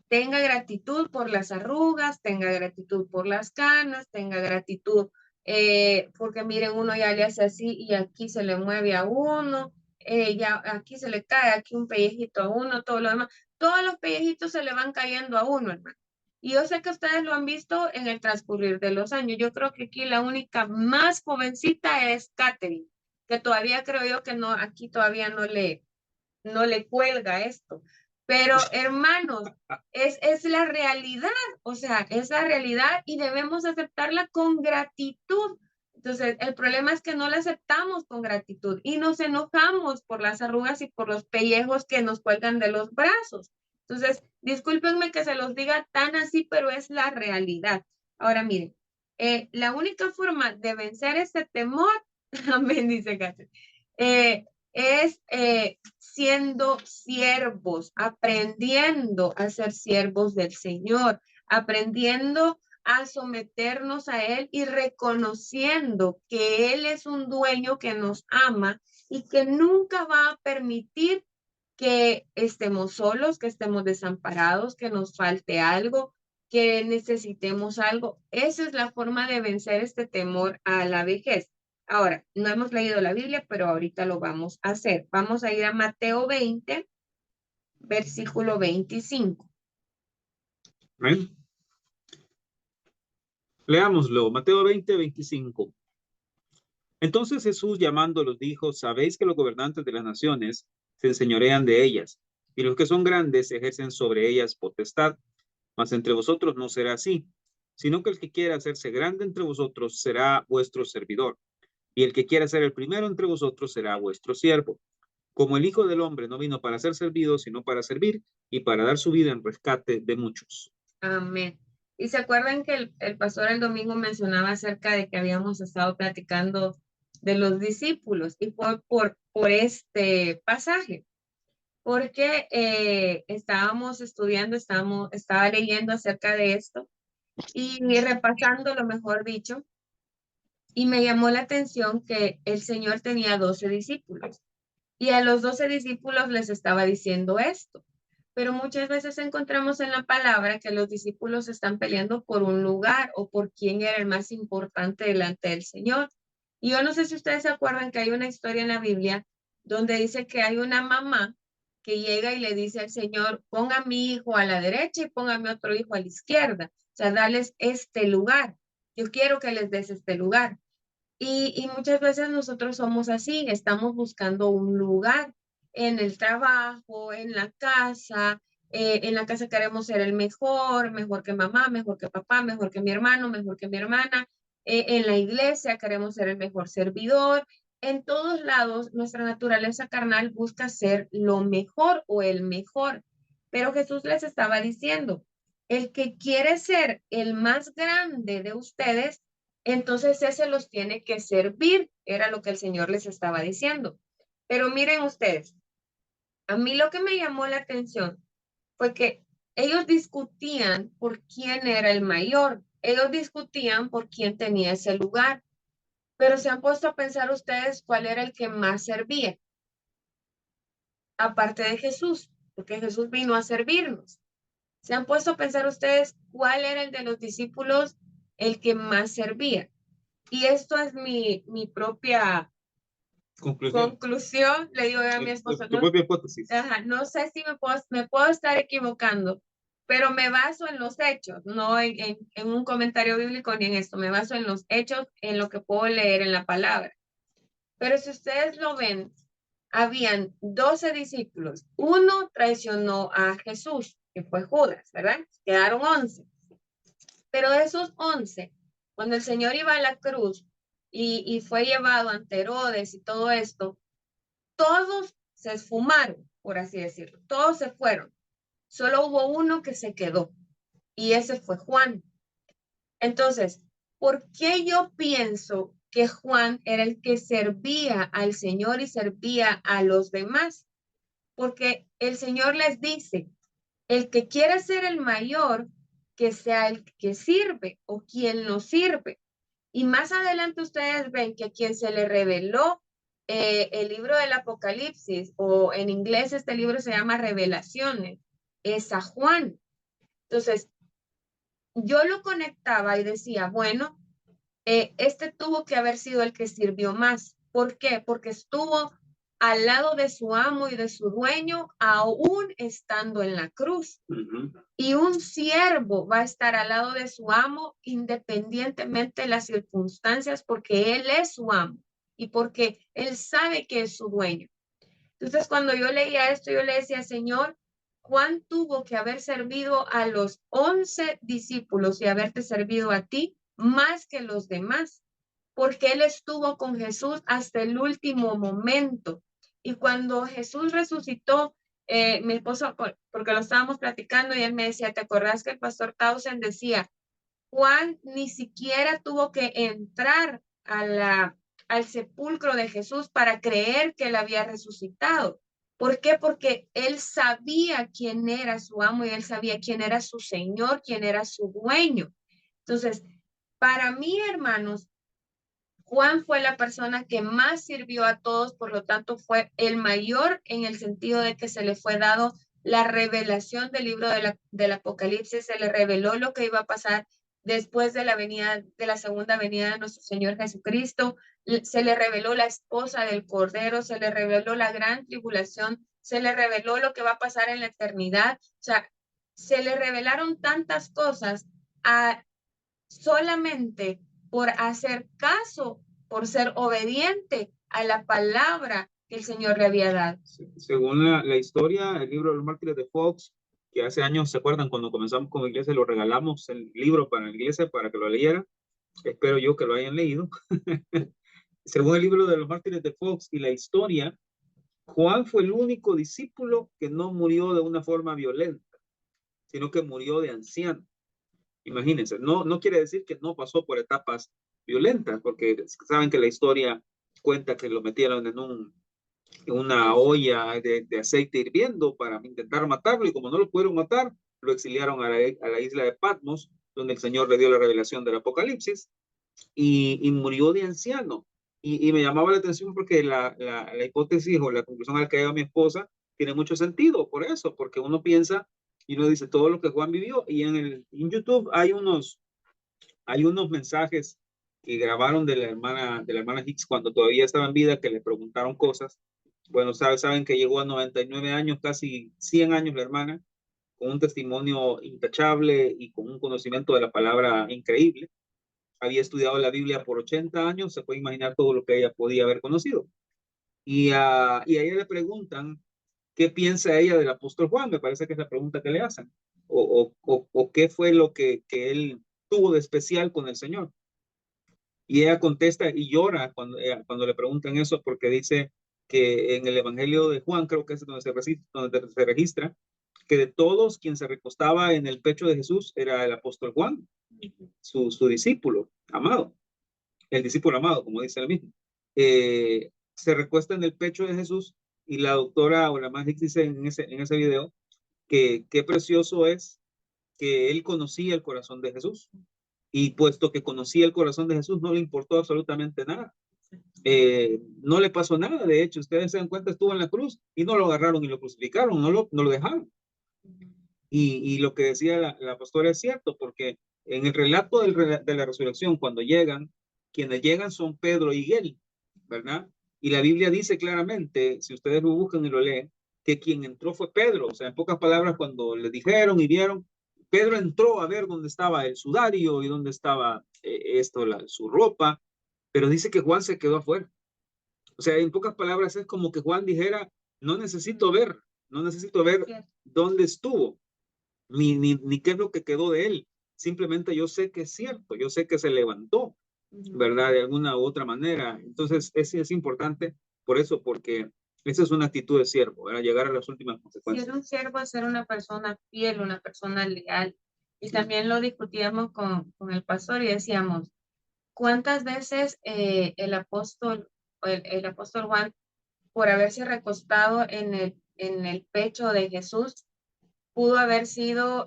S2: tenga gratitud por las arrugas, tenga gratitud por las canas, tenga gratitud porque miren, uno ya le hace así y aquí se le mueve a uno, ya aquí se le cae, aquí un pellejito a uno, todo lo demás. Todos los pellejitos se le van cayendo a uno, hermano. Y yo sé que ustedes lo han visto en el transcurrir de los años. Yo creo que aquí la única más jovencita es Catherine, que todavía creo yo que no, aquí todavía no le cuelga esto. Pero hermanos, es la realidad, o sea, es la realidad y debemos aceptarla con gratitud. Entonces, el problema es que no la aceptamos con gratitud y nos enojamos por las arrugas y por los pellejos que nos cuelgan de los brazos. Entonces, discúlpenme que se los diga tan así, pero es la realidad. Ahora, miren, la única forma de vencer este temor, amén, dice Catherine, es siendo siervos, aprendiendo a ser siervos del Señor, aprendiendo a someternos a Él y reconociendo que Él es un dueño que nos ama y que nunca va a permitir que estemos solos, que estemos desamparados, que nos falte algo, que necesitemos algo. Esa es la forma de vencer este temor a la vejez. Ahora, no hemos leído la Biblia, pero ahorita lo vamos a hacer. Vamos a ir a Mateo 20, versículo 25.
S1: Amén. Leámoslo, Mateo 20, 25. Entonces Jesús llamándolos dijo, sabéis que los gobernantes de las naciones se enseñorean de ellas, y los que son grandes ejercen sobre ellas potestad, mas entre vosotros no será así, sino que el que quiera hacerse grande entre vosotros será vuestro servidor, y el que quiera ser el primero entre vosotros será vuestro siervo. Como el Hijo del Hombre no vino para ser servido, sino para servir y para dar su vida en rescate de muchos.
S2: Amén. Y se acuerdan que el pastor el domingo mencionaba acerca de que habíamos estado platicando de los discípulos y fue por por este pasaje, porque estábamos estudiando, estaba leyendo acerca de esto y repasando, lo mejor dicho, y me llamó la atención que el Señor tenía 12 discípulos y a los 12 discípulos les estaba diciendo esto. Pero muchas veces encontramos en la palabra que los discípulos están peleando por un lugar o por quién era el más importante delante del Señor. Y yo no sé si ustedes se acuerdan que hay una historia en la Biblia donde dice que hay una mamá que llega y le dice al Señor, ponga a mi hijo a la derecha y ponga a mi otro hijo a la izquierda. O sea, dales este lugar. Yo quiero que les des este lugar. Y muchas veces nosotros somos así, estamos buscando un lugar en el trabajo, en la casa queremos ser el mejor, mejor que mamá, mejor que papá, mejor que mi hermano, mejor que mi hermana, en la iglesia queremos ser el mejor servidor. En todos lados, nuestra naturaleza carnal busca ser lo mejor o el mejor. Pero Jesús les estaba diciendo, el que quiere ser el más grande de ustedes, entonces ese los tiene que servir, era lo que el Señor les estaba diciendo. Pero miren ustedes, a mí lo que me llamó la atención fue que ellos discutían por quién era el mayor, ellos discutían por quién tenía ese lugar, pero se han puesto a pensar ustedes cuál era el que más servía, aparte de Jesús, porque Jesús vino a servirnos. Se han puesto a pensar ustedes cuál era el de los discípulos el que más servía. Y esto es mi propia conclusión. Le digo a mi esposo,
S1: tu propia hipótesis.
S2: No sé si me puedo estar equivocando, pero me baso en los hechos, no en un comentario bíblico ni en esto, me baso en los hechos, en lo que puedo leer en la palabra. Pero si ustedes lo ven, habían 12 discípulos, uno traicionó a Jesús, que fue Judas, ¿verdad? Quedaron 11. Pero de esos 11, cuando el Señor iba a la cruz y fue llevado ante Herodes y todo esto, todos se esfumaron, por así decirlo, todos se fueron. Solo hubo uno que se quedó y ese fue Juan. Entonces, ¿por qué yo pienso que Juan era el que servía al Señor y servía a los demás? Porque el Señor les dice, el que quiera ser el mayor, que sea el que sirve o quien lo sirve. Y más adelante ustedes ven que a quien se le reveló el libro del Apocalipsis, o en inglés este libro se llama Revelaciones, es a Juan. Entonces, yo lo conectaba y decía, bueno, este tuvo que haber sido el que sirvió más. ¿Por qué? Porque estuvo al lado de su amo y de su dueño, aún estando en la cruz. Y un siervo va a estar al lado de su amo independientemente de las circunstancias, porque él es su amo y porque él sabe que es su dueño. Entonces, cuando yo leía esto, yo le decía, Señor, Juan tuvo que haber servido a los 11 discípulos y haberte servido a ti más que los demás, porque él estuvo con Jesús hasta el último momento. Y cuando Jesús resucitó, mi esposo, porque lo estábamos platicando, y él me decía, ¿te acordás que el pastor Tausen decía, Juan ni siquiera tuvo que entrar al sepulcro de Jesús para creer que él había resucitado? ¿Por qué? Porque él sabía quién era su amo y él sabía quién era su Señor, quién era su dueño. Entonces, para mí, hermanos, Juan fue la persona que más sirvió a todos, por lo tanto fue el mayor en el sentido de que se le fue dado la revelación del libro del Apocalipsis, se le reveló lo que iba a pasar después de la segunda venida de nuestro Señor Jesucristo, se le reveló la esposa del Cordero, se le reveló la gran tribulación, se le reveló lo que va a pasar en la eternidad, o sea, se le revelaron tantas cosas solamente por hacer caso, por ser obediente a la palabra que el Señor le había dado.
S1: Según la historia, el libro de los mártires de Fox, que hace años, ¿se acuerdan? Cuando comenzamos con la iglesia, lo regalamos el libro para la iglesia para que lo leyera. Espero yo que lo hayan leído. Según el libro de los mártires de Fox y la historia, Juan fue el único discípulo que no murió de una forma violenta, sino que murió de anciano. Imagínense, no quiere decir que no pasó por etapas violentas, porque saben que la historia cuenta que lo metieron en un una olla de aceite hirviendo para intentar matarlo, y como no lo pudieron matar, lo exiliaron a la isla de Patmos, donde el Señor le dio la revelación del Apocalipsis, y murió de anciano. Y me llamaba la atención porque la hipótesis o la conclusión a la que llega mi esposa tiene mucho sentido por eso, porque uno piensa y uno dice todo lo que Juan vivió, y en YouTube hay unos mensajes que grabaron de la hermana Hicks cuando todavía estaba en vida, que le preguntaron cosas. Bueno, saben que llegó a 99 años, casi 100 años la hermana, con un testimonio intachable y con un conocimiento de la palabra increíble. Había estudiado la Biblia por 80 años, se puede imaginar todo lo que ella podía haber conocido. Y a ella le preguntan qué piensa ella del apóstol Juan, me parece que es la pregunta que le hacen, o qué fue lo que él tuvo de especial con el Señor. Y ella contesta y llora cuando le preguntan eso, porque dice que en el Evangelio de Juan, creo que es donde se registra, que de todos quien se recostaba en el pecho de Jesús era el apóstol Juan, su discípulo amado, el discípulo amado, como dice él mismo. Se recuesta en el pecho de Jesús, y la doctora o la más dice en ese video que qué precioso es que él conocía el corazón de Jesús. Y puesto que conocía el corazón de Jesús, no le importó absolutamente nada. No le pasó nada. De hecho, ustedes se dan cuenta, estuvo en la cruz y no lo agarraron y lo crucificaron, no lo dejaron. Y lo que decía la pastora es cierto, porque en el relato de la resurrección, cuando llegan, quienes llegan son Pedro y él, ¿verdad? Y la Biblia dice claramente, si ustedes lo buscan y lo leen, que quien entró fue Pedro. O sea, en pocas palabras, cuando le dijeron y vieron, Pedro entró a ver dónde estaba el sudario y dónde estaba su ropa, pero dice que Juan se quedó afuera. O sea, en pocas palabras es como que Juan dijera, no necesito ver dónde estuvo, ni qué es lo que quedó de él. Simplemente yo sé que es cierto, yo sé que se levantó, ¿verdad? De alguna u otra manera. Entonces, es importante por eso, porque esa es una actitud de siervo, ¿verdad? Llegar a las últimas consecuencias.
S2: Ser un siervo es ser una persona fiel, una persona leal. Y también lo discutíamos con el pastor y decíamos, ¿cuántas veces el apóstol Juan, por haberse recostado en el pecho de Jesús, pudo haber sido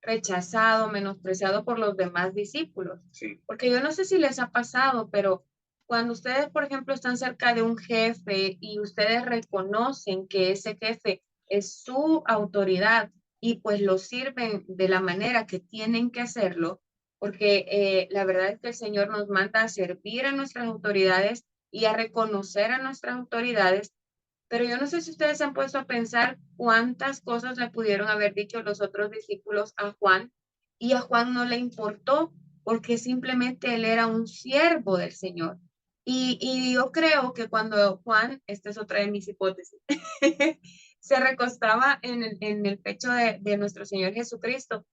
S2: rechazado, menospreciado por los demás discípulos?
S1: Sí.
S2: Porque yo no sé si les ha pasado, pero cuando ustedes, por ejemplo, están cerca de un jefe y ustedes reconocen que ese jefe es su autoridad y pues lo sirven de la manera que tienen que hacerlo, porque la verdad es que el Señor nos manda a servir a nuestras autoridades y a reconocer a nuestras autoridades, pero yo no sé si ustedes se han puesto a pensar cuántas cosas le pudieron haber dicho los otros discípulos a Juan, y a Juan no le importó porque simplemente él era un siervo del Señor. Y yo creo que cuando Juan, esta es otra de mis hipótesis, se recostaba en el pecho de nuestro Señor Jesucristo,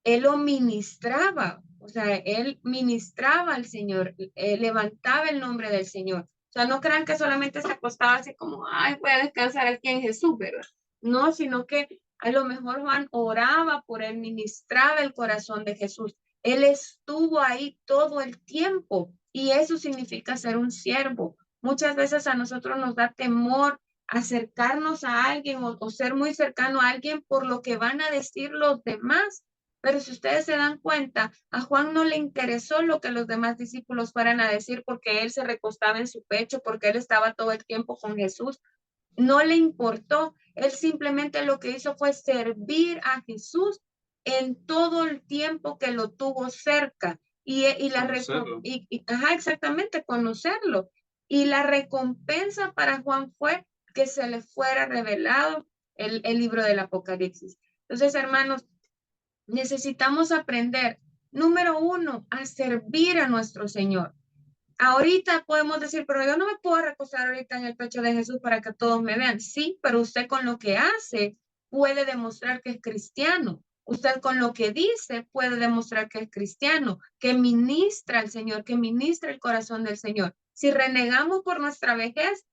S2: él lo ministraba, o sea, él ministraba al Señor, levantaba el nombre del Señor. O sea, no crean que solamente se acostaba así como, ay, voy a descansar aquí en Jesús, ¿verdad? No, sino que a lo mejor Juan oraba por él, ministraba el corazón de Jesús. Él estuvo ahí todo el tiempo, y eso significa ser un siervo. Muchas veces a nosotros nos da temor acercarnos a alguien o ser muy cercano a alguien por lo que van a decir los demás. Pero si ustedes se dan cuenta, a Juan no le interesó lo que los demás discípulos fueran a decir, porque él se recostaba en su pecho, porque él estaba todo el tiempo con Jesús. No le importó. Él simplemente lo que hizo fue servir a Jesús en todo el tiempo que lo tuvo cerca. Ajá, exactamente, conocerlo. Y la recompensa para Juan fue que se le fuera revelado el libro del Apocalipsis. Entonces, hermanos, necesitamos aprender, número uno, a servir a nuestro Señor. Ahorita podemos decir, pero yo no me puedo recostar ahorita en el pecho de Jesús para que todos me vean. Sí, pero usted con lo que hace puede demostrar que es cristiano. Usted con lo que dice puede demostrar que es cristiano, que ministra al Señor, que ministra el corazón del Señor. Si renegamos por nuestra vejez,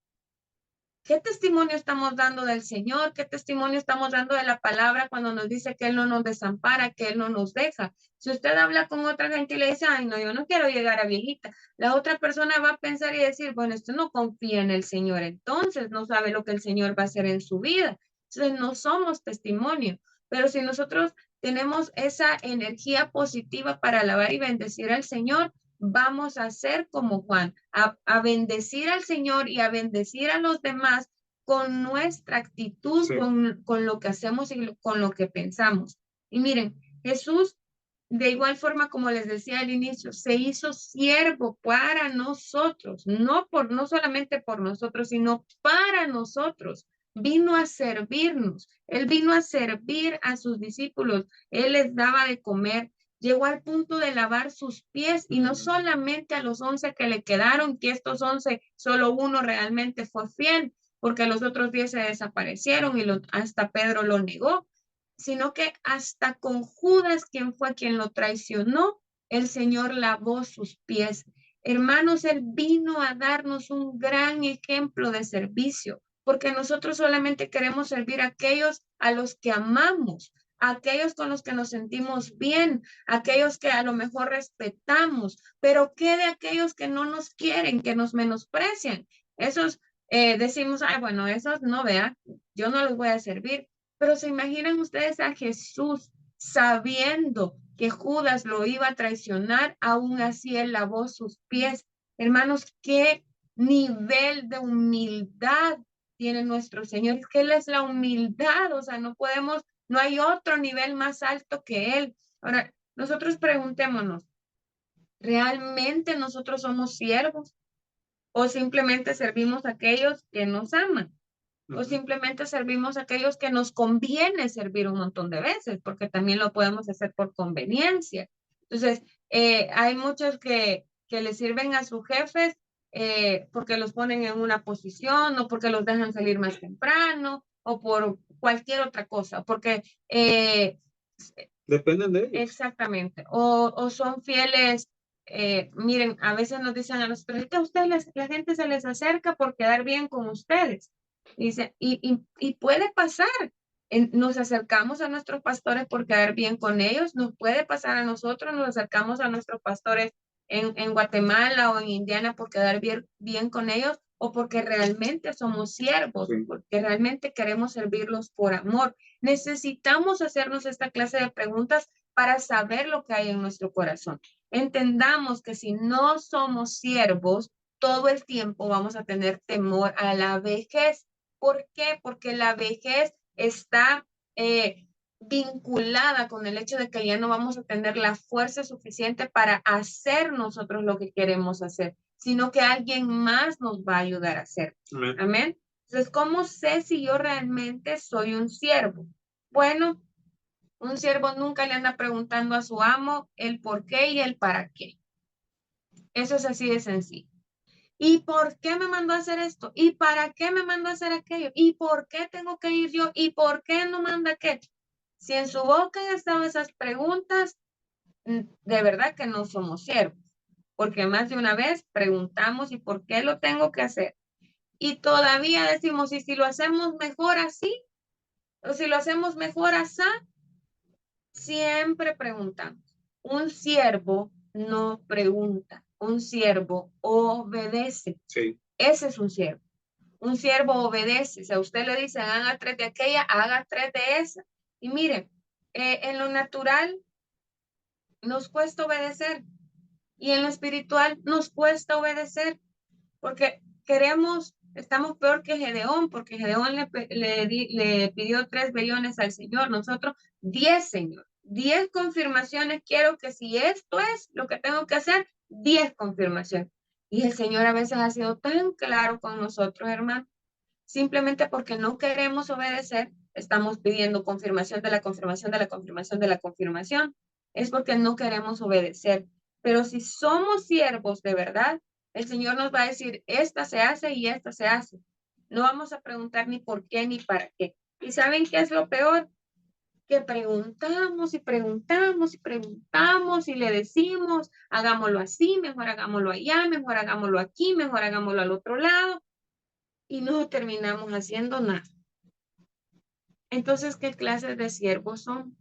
S2: ¿Qué testimonio estamos dando del Señor? ¿Qué testimonio estamos dando de la palabra cuando nos dice que Él no nos desampara, que Él no nos deja? Si usted habla con otra gente y le dice, ay, no, yo no quiero llegar a viejita, la otra persona va a pensar y decir, bueno, esto no confía en el Señor, entonces no sabe lo que el Señor va a hacer en su vida. Entonces no somos testimonio, pero si nosotros tenemos esa energía positiva para alabar y bendecir al Señor, vamos a ser como Juan, a bendecir al Señor y a bendecir a los demás con nuestra actitud,
S1: Sí.
S2: con lo que hacemos y con lo que pensamos. Y miren, Jesús, de igual forma como les decía al inicio, se hizo siervo para nosotros, no solamente por nosotros, sino para nosotros. Vino a servirnos, Él vino a servir a sus discípulos, Él les daba de comer, llegó al punto de lavar sus pies y no solamente a los 11 que le quedaron, que estos 11, solo uno realmente fue fiel, porque los otros 10 se desaparecieron y hasta Pedro lo negó, sino que hasta con Judas, quien fue quien lo traicionó, el Señor lavó sus pies. Hermanos, Él vino a darnos un gran ejemplo de servicio, porque nosotros solamente queremos servir a aquellos a los que amamos, aquellos con los que nos sentimos bien, aquellos que a lo mejor respetamos, pero ¿qué de aquellos que no nos quieren, que nos menosprecian? Esos decimos, ay, bueno, esos no, vea, yo no los voy a servir, pero se imaginan ustedes a Jesús sabiendo que Judas lo iba a traicionar, aún así él lavó sus pies. Hermanos, qué nivel de humildad tiene nuestro Señor, que Él es la humildad, o sea, no hay otro nivel más alto que Él. Ahora, nosotros preguntémonos, ¿realmente nosotros somos siervos? ¿O simplemente servimos a aquellos que nos aman? ¿O simplemente servimos a aquellos que nos conviene servir un montón de veces? Porque también lo podemos hacer por conveniencia. Entonces, hay muchos que le sirven a sus jefes porque los ponen en una posición o porque los dejan salir más temprano o por cualquier otra cosa, porque
S1: Dependen de ellos.
S2: exactamente, o son fieles. Miren, a veces nos dicen a nosotros, es que a ustedes la gente se les acerca por quedar bien con ustedes. Y puede pasar, nos acercamos a nuestros pastores por quedar bien con ellos, nos puede pasar a nosotros, nos acercamos a nuestros pastores en Guatemala o en Indiana por quedar bien con ellos, o porque realmente somos siervos,
S1: Sí.
S2: porque realmente queremos servirlos por amor. Necesitamos hacernos esta clase de preguntas para saber lo que hay en nuestro corazón. Entendamos que si no somos siervos, todo el tiempo vamos a tener temor a la vejez. ¿Por qué? Porque la vejez está vinculada con el hecho de que ya no vamos a tener la fuerza suficiente para hacer nosotros lo que queremos hacer, sino que alguien más nos va a ayudar a hacer.
S1: Amén.
S2: Amén. Entonces, ¿cómo sé si yo realmente soy un siervo? Bueno, un siervo nunca le anda preguntando a su amo el por qué y el para qué. Eso es así de sencillo. ¿Y por qué me mandó a hacer esto? ¿Y para qué me mandó a hacer aquello? ¿Y por qué tengo que ir yo? ¿Y por qué no manda aquello? Si en su boca han estado esas preguntas, de verdad que no somos siervos, porque más de una vez preguntamos ¿y por qué lo tengo que hacer? Y todavía decimos, ¿y si lo hacemos mejor así? ¿O si lo hacemos mejor así? Siempre preguntamos. Un siervo no pregunta, un siervo obedece.
S1: Sí.
S2: Ese es un siervo. Un siervo obedece. Si a usted le dicen haga 3 de aquella, haga 3 de esa. Y mire, en lo natural nos cuesta obedecer y en lo espiritual nos cuesta obedecer porque estamos peor que Gedeón, porque Gedeón le pidió 3 vellones al Señor, nosotros 10, Señor. 10 confirmaciones, quiero que si esto es lo que tengo que hacer, 10 confirmaciones. Y el Señor a veces ha sido tan claro con nosotros, hermano, simplemente porque no queremos obedecer, estamos pidiendo confirmación de la confirmación de la confirmación de la confirmación. Es porque no queremos obedecer. Pero si somos siervos de verdad, el Señor nos va a decir, esta se hace y esta se hace. No vamos a preguntar ni por qué ni para qué. ¿Y saben qué es lo peor? Que preguntamos y preguntamos y preguntamos y le decimos, hagámoslo así, mejor hagámoslo allá, mejor hagámoslo aquí, mejor hagámoslo al otro lado. y no terminamos haciendo nada. Entonces, ¿qué clase de siervos son?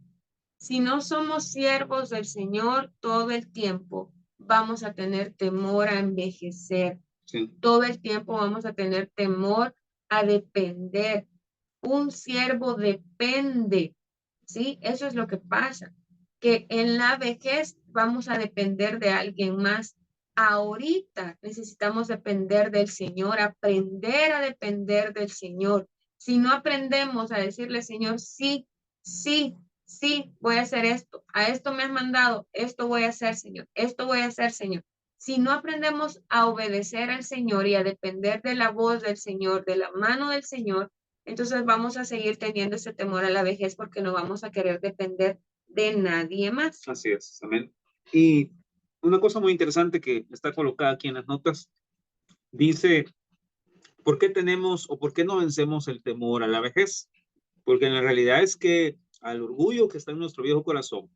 S2: Si no somos siervos del Señor todo el tiempo, vamos a tener temor a envejecer.
S1: Sí.
S2: Todo el tiempo vamos a tener temor a depender. Un siervo depende, ¿sí? Eso es lo que pasa, que en la vejez vamos a depender de alguien más. Ahorita necesitamos depender del Señor, aprender a depender del Señor. Si no aprendemos a decirle, Señor, sí, sí, sí, voy a hacer esto, a esto me has mandado, esto voy a hacer, Señor, esto voy a hacer, Señor. Si no aprendemos a obedecer al Señor y a depender de la voz del Señor, de la mano del Señor, entonces vamos a seguir teniendo ese temor a la vejez porque no vamos a querer depender de nadie más.
S1: Así es, amén. Y una cosa muy interesante que está colocada aquí en las notas, dice, ¿por qué tenemos o por qué no vencemos el temor a la vejez? Porque en la realidad es que al orgullo que está en nuestro viejo corazón,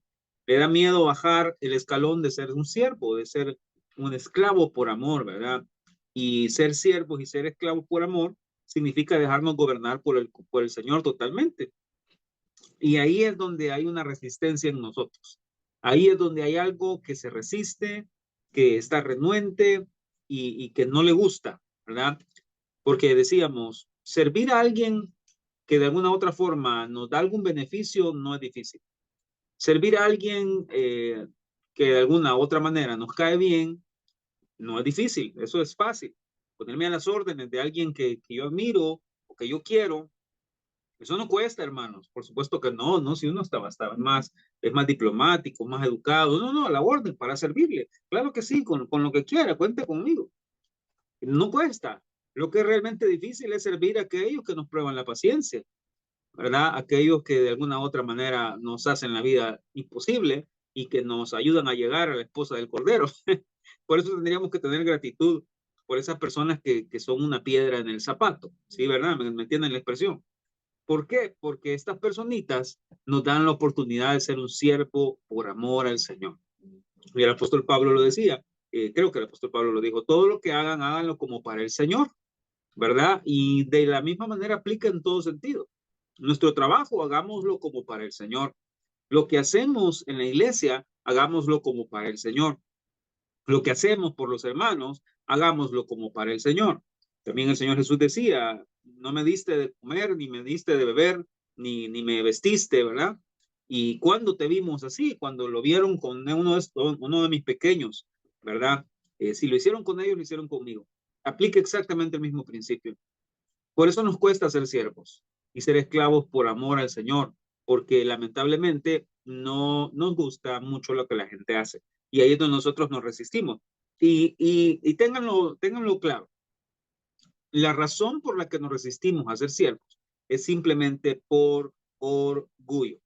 S1: le da miedo bajar el escalón de ser un siervo, de ser un esclavo por amor, ¿verdad? Y ser siervos y ser esclavos por amor significa dejarnos gobernar por el Señor totalmente. Y ahí es donde hay una resistencia en nosotros. Ahí es donde hay algo que se resiste, que está renuente y que no le gusta, ¿verdad? Porque decíamos, servir a alguien que de alguna otra forma nos da algún beneficio no es difícil. Servir a alguien que de alguna otra manera nos cae bien no es difícil, eso es fácil. Ponerme a las órdenes de alguien que yo admiro o que yo quiero, eso no cuesta, hermanos. Por supuesto que no, no, si uno está más, es más diplomático, más educado, no, no, a la orden para servirle. Claro que sí, con lo que quiera, cuente conmigo. No cuesta. Lo que es realmente difícil es servir a aquellos que nos prueban la paciencia, ¿verdad? Aquellos que de alguna u otra manera nos hacen la vida imposible y que nos ayudan a llegar a la esposa del Cordero. Por eso tendríamos que tener gratitud por esas personas que son una piedra en el zapato, ¿sí? ¿Verdad? ¿Me entienden la expresión? ¿Por qué? Porque estas personitas nos dan la oportunidad de ser un siervo por amor al Señor. Y el apóstol Pablo lo decía, creo que el apóstol Pablo lo dijo, todo lo que hagan, háganlo como para el Señor, ¿verdad? Y de la misma manera aplica en todo sentido. Nuestro trabajo, hagámoslo como para el Señor. Lo que hacemos en la iglesia, hagámoslo como para el Señor. Lo que hacemos por los hermanos, hagámoslo como para el Señor. También el Señor Jesús decía, no me diste de comer, ni me diste de beber, ni me vestiste, ¿verdad? Y cuando te vimos así, cuando lo vieron con uno de mis pequeños, ¿verdad? Si lo hicieron con ellos, lo hicieron conmigo. Aplica exactamente el mismo principio. Por eso nos cuesta ser siervos y ser esclavos por amor al Señor, porque lamentablemente no nos gusta mucho lo que la gente hace. Y ahí es donde nosotros nos resistimos. Y ténganlo claro. La razón por la que nos resistimos a ser siervos es simplemente por orgullo.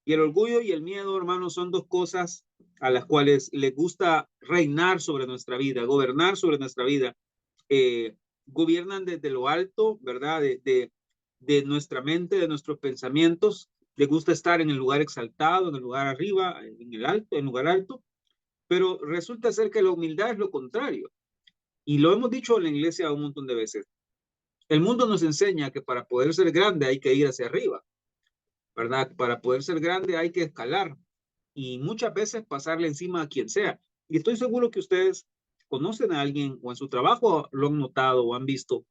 S1: Y el orgullo y el miedo, hermanos, son dos cosas a las cuales les gusta reinar sobre nuestra vida, gobernar sobre nuestra vida. Gobiernan desde lo alto, ¿verdad? De nuestra mente, de nuestros pensamientos. Les gusta estar en el lugar exaltado, en el lugar arriba, en el alto, en el lugar alto. Pero resulta ser que la humildad es lo contrario. Y lo hemos dicho en la iglesia un montón de veces. El mundo nos enseña que para poder ser grande hay que ir hacia arriba, ¿verdad? Para poder ser grande hay que escalar y muchas veces pasarle encima a quien sea. Y estoy seguro que ustedes conocen a alguien o en su trabajo lo han notado o han visto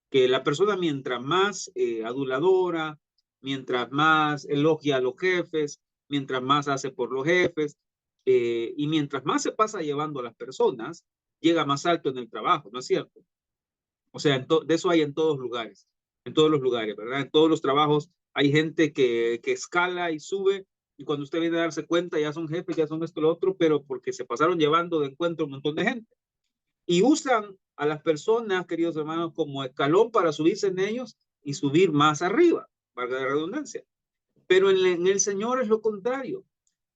S1: que la persona mientras más aduladora, mientras más elogia a los jefes, mientras más hace por los jefes y mientras más se pasa llevando a las personas, llega más alto en el trabajo, ¿no es cierto? O sea, de eso hay en todos los lugares, ¿verdad? En todos los trabajos hay gente que escala y sube y cuando usted viene a darse cuenta ya son jefes, ya son esto, lo otro, pero porque se pasaron llevando de encuentro un montón de gente. Y usan a las personas, queridos hermanos, como escalón para subirse en ellos y subir más arriba, valga la redundancia. Pero en el Señor es lo contrario.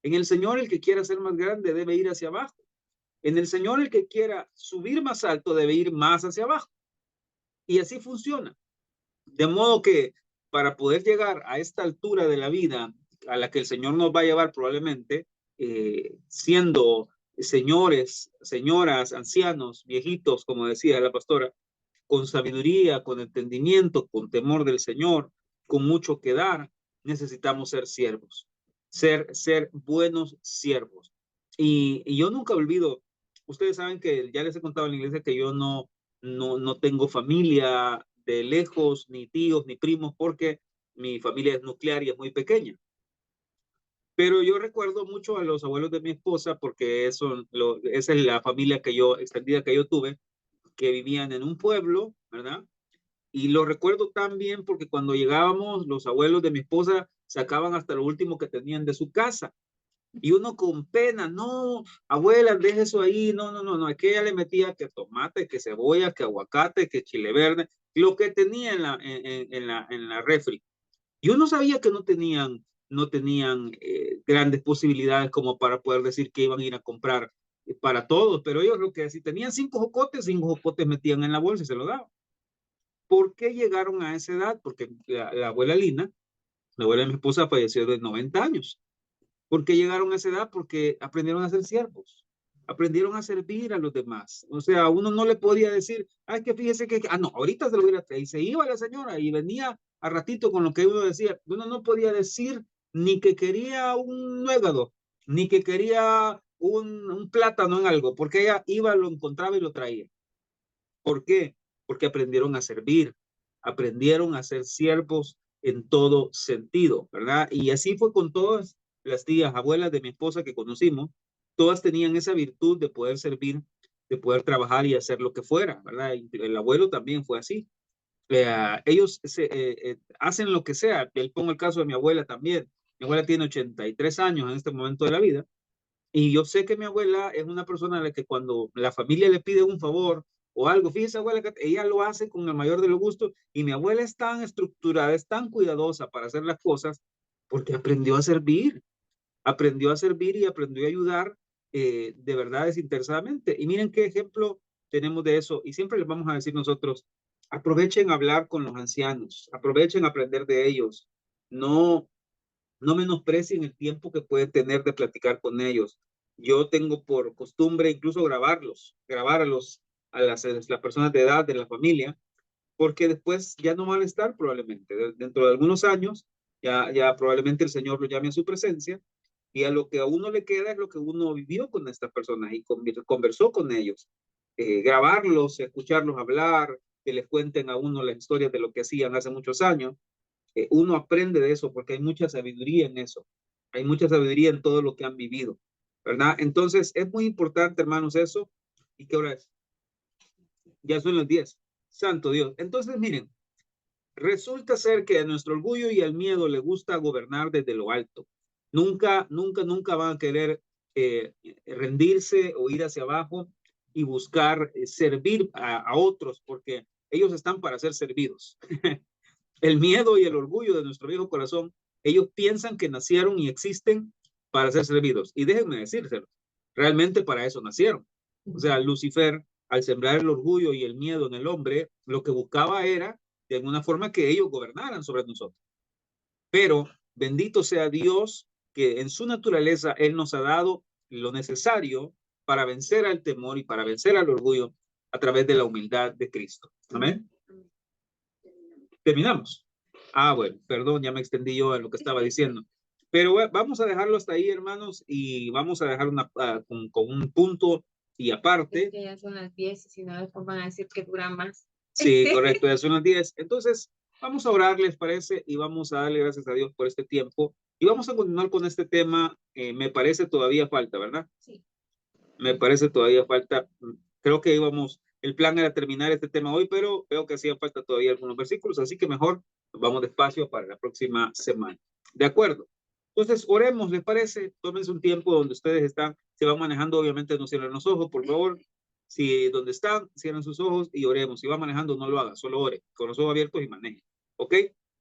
S1: En el Señor el que quiera ser más grande debe ir hacia abajo. En el Señor el que quiera subir más alto debe ir más hacia abajo. Y así funciona. De modo que para poder llegar a esta altura de la vida a la que el Señor nos va a llevar probablemente, siendo señores, señoras, ancianos, viejitos, como decía la pastora, con sabiduría, con entendimiento, con temor del Señor, con mucho que dar, necesitamos ser siervos, ser buenos siervos. Y yo nunca olvido, ustedes saben que ya les he contado en la iglesia que yo no tengo familia de lejos, ni tíos, ni primos, porque mi familia es nuclear y es muy pequeña. Pero yo recuerdo mucho a los abuelos de mi esposa porque esa es la familia extendida que yo tuve, que vivían en un pueblo, ¿verdad? Y lo recuerdo tan bien porque cuando llegábamos, los abuelos de mi esposa sacaban hasta lo último que tenían de su casa. Y uno con pena, no, abuela, deje eso ahí, no, es que ella le metía que tomate, que cebolla, que aguacate, que chile verde, lo que tenía en la refri. Yo no sabía que no tenían grandes posibilidades como para poder decir que iban a ir a comprar para todos, pero ellos lo que si tenían 5 jocotes metían en la bolsa y se lo daban. ¿Por qué llegaron a esa edad? Porque la abuela Lina, la abuela de mi esposa, falleció de 90 años. ¿Por qué llegaron a esa edad? Porque aprendieron a ser siervos, aprendieron a servir a los demás. O sea, uno no le podía decir, ay, que fíjese que, no, ahorita se lo hubiera traído. Y se iba la señora y venía a ratito con lo que uno decía. Uno no podía decir ni que quería un nuegado, ni que quería un plátano en algo, porque ella iba, lo encontraba y lo traía. ¿Por qué? Porque aprendieron a servir, aprendieron a ser siervos en todo sentido, ¿verdad? Y así fue con todas las tías, abuelas de mi esposa que conocimos, todas tenían esa virtud de poder servir, de poder trabajar y hacer lo que fuera, ¿verdad? Y el abuelo también fue así. Ellos hacen lo que sea. Él pongo el caso de mi abuela también. Mi abuela tiene 83 años en este momento de la vida y yo sé que mi abuela es una persona a la que cuando la familia le pide un favor o algo, fíjese abuela, que ella lo hace con el mayor de los gustos y mi abuela es tan estructurada, es tan cuidadosa para hacer las cosas porque aprendió a servir y aprendió a ayudar de verdad desinteresadamente. Y miren qué ejemplo tenemos de eso y siempre les vamos a decir nosotros, aprovechen a hablar con los ancianos, aprovechen a aprender de ellos, no no menosprecien el tiempo que pueden tener de platicar con ellos. Yo tengo por costumbre incluso grabar a las personas de edad de la familia, porque después ya no van a estar probablemente. Dentro de algunos años, ya probablemente el Señor lo llame a su presencia y a lo que a uno le queda es lo que uno vivió con estas personas y conversó con ellos. Grabarlos, escucharlos hablar, que les cuenten a uno las historias de lo que hacían hace muchos años, uno aprende de eso porque hay mucha sabiduría en eso. Hay mucha sabiduría en todo lo que han vivido, ¿verdad? Entonces, es muy importante, hermanos, eso. ¿Y qué hora es? Ya son las 10. Santo Dios. Entonces, miren, resulta ser que a nuestro orgullo y al miedo le gusta gobernar desde lo alto. Nunca van a querer rendirse o ir hacia abajo y buscar servir a otros porque ellos están para ser servidos. El miedo y el orgullo de nuestro viejo corazón, ellos piensan que nacieron y existen para ser servidos. Y déjenme decírselo, realmente para eso nacieron. O sea, Lucifer, al sembrar el orgullo y el miedo en el hombre, lo que buscaba era de alguna forma que ellos gobernaran sobre nosotros. Pero bendito sea Dios que en su naturaleza Él nos ha dado lo necesario para vencer al temor y para vencer al orgullo a través de la humildad de Cristo. Amén. Terminamos. Bueno, perdón, ya me extendí yo en lo que estaba diciendo. Pero vamos a dejarlo hasta ahí, hermanos, y vamos a dejar con un punto y aparte.
S2: Es que ya son las 10 y si no, después van a decir que dura más.
S1: Sí, correcto, ya son las 10. Entonces, vamos a orar, ¿les parece? Y vamos a darle gracias a Dios por este tiempo. Y vamos a continuar con este tema. Me parece todavía falta, ¿verdad?
S2: Sí.
S1: Me parece todavía falta. Creo que el plan era terminar este tema hoy, pero veo que hacía falta todavía algunos versículos, así que mejor vamos despacio para la próxima semana. ¿De acuerdo? Entonces, oremos, ¿les parece? Tómense un tiempo donde ustedes se van manejando, obviamente no cierren los ojos, por favor. Si donde están, cierren sus ojos y oremos. Si va manejando, no lo haga, solo ore, con los ojos abiertos y maneje. ¿Ok?